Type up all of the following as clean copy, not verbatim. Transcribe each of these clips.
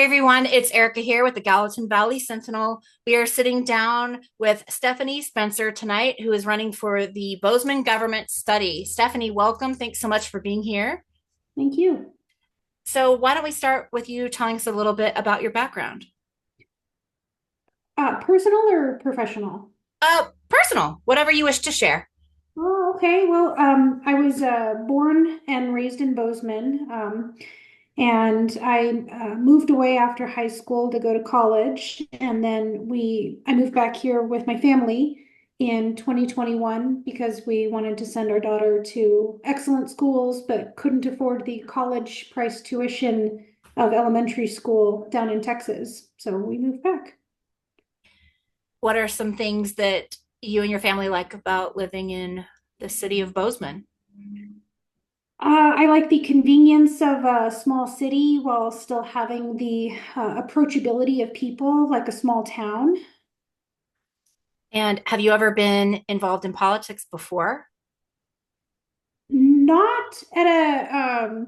Hey everyone, it's Erica here with the Gallatin Valley Sentinel. We are sitting down with Stephanie Spencer tonight, who is running for the Bozeman Government Study. Stephanie, welcome. Thanks so much for being here. Thank you. So, why don't we start with you telling us a little bit about your background? Personal or professional? Personal, whatever you wish to share. Oh, okay. Well, I was born and raised in Bozeman, and I moved away after high school to go to college, and then I moved back here with my family in 2021 because we wanted to send our daughter to excellent schools, but couldn't afford the college price tuition of elementary school down in Texas. So we moved back. What are some things that you and your family like about living in the city of Bozeman? I like the convenience of a small city while still having the approachability of people like a small town. And have you ever been involved in politics before? Not at a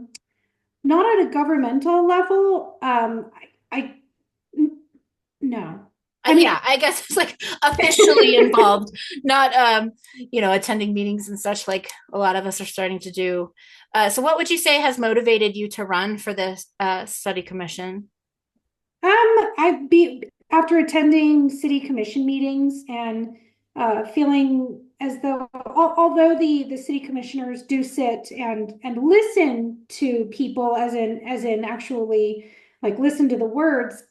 not at a governmental level. No. I mean, Yeah, I guess it's like officially involved, not attending meetings and such like a lot of us are starting to do. So what would you say has motivated you to run for this study commission? I'd be after attending city commission meetings and feeling as though, although the city commissioners do sit and listen to people, as in actually like listen to the words,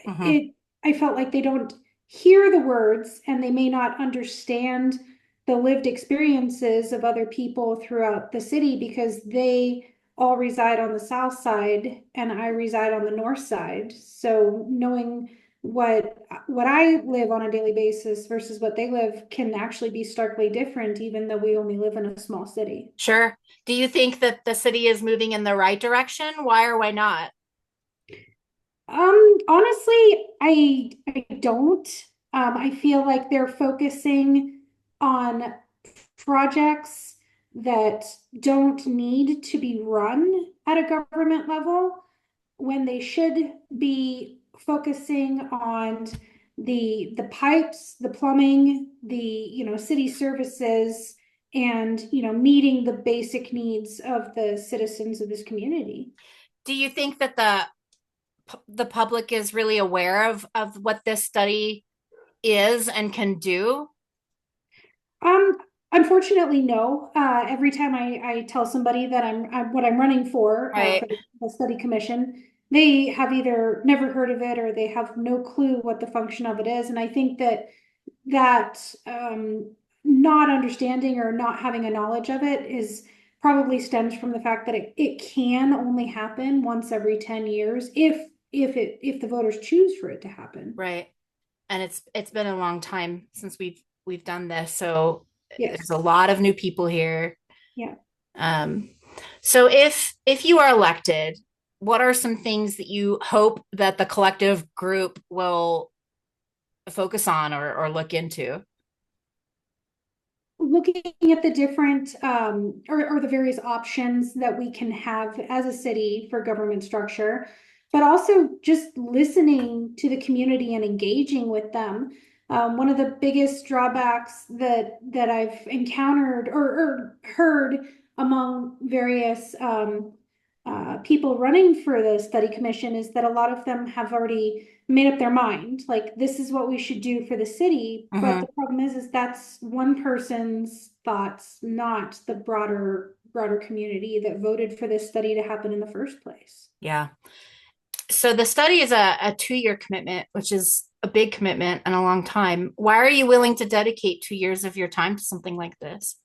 Hmm. it I felt like they don't hear the words and they may not understand the lived experiences of other people throughout the city because they all reside on the south side and I reside on the north side. So knowing what I live on a daily basis versus what they live can actually be starkly different, even though we only live in a small city. Sure. Do you think that the city is moving in the right direction? Why or why not? Honestly, I don't. I feel like they're focusing on projects that don't need to be run at a government level when they should be focusing on the pipes, the plumbing, the city services, and meeting the basic needs of the citizens of this community. Do you think that the public is really aware of what this study is and can do? Um, Unfortunately, no. Every time I tell somebody that I'm what I'm running for Right. the study commission, they have either never heard of it or they have no clue what the function of it is. And I think that not understanding or not having a knowledge of it is probably stems from the fact that it can only happen once every 10 years if the voters choose for it to happen. Right. And it's been a long time since we've done this, so there's Yes. a lot of new people here. Yeah. um so if you are elected, what are some things that you hope that the collective group will focus on or look into? Looking at the different or the various options that we can have as a city for government structure, but also just listening to the community and engaging with them. One of the biggest drawbacks that I've encountered or heard among various people running for the study commission is that a lot of them have already made up their mind, like this is what we should do for the city. But the Hmm. problem is that's one person's thoughts, not the broader community that voted for this study to happen in the first place. Yeah. So the study is a 2 year commitment, which is a big commitment and a long time. Why are you willing to dedicate 2 years of your time to something like this?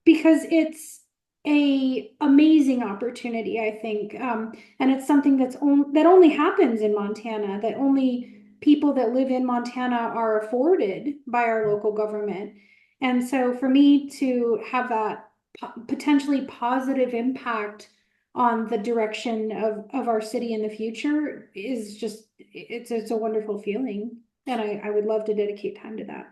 Because it's a amazing opportunity, I think, and it's something that only happens in Montana, that only people that live in Montana are afforded by our local government. And so, for me to have that potentially positive impact on the direction of our city in the future is just it's a wonderful feeling, and I would love to dedicate time to that.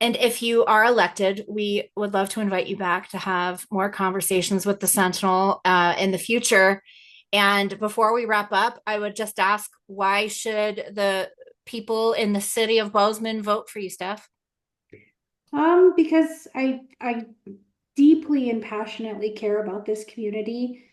And if you are elected, we would love to invite you back to have more conversations with the Sentinel in the future. And before we wrap up, I would just ask, why should the people in the city of Bozeman vote for you, Steph? Because I deeply and passionately care about this community.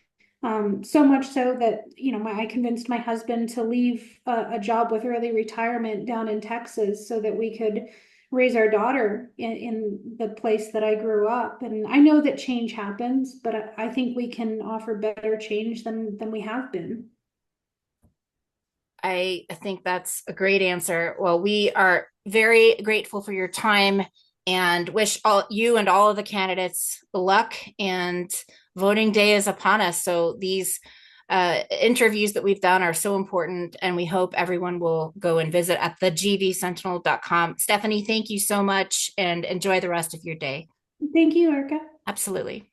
So much so that, I convinced my husband to leave a job with early retirement down in Texas so that we could raise our daughter in the place that I grew up. And I know that change happens, but I think we can offer better change than we have been. I think that's a great answer. Well, we are very grateful for your time and wish all you and all of the candidates luck. And voting day is upon us. So these interviews that we've done are so important, and we hope everyone will go and visit at thegvsentinel.com. Stephanie, thank you so much and enjoy the rest of your day. Thank you, Erica. Absolutely.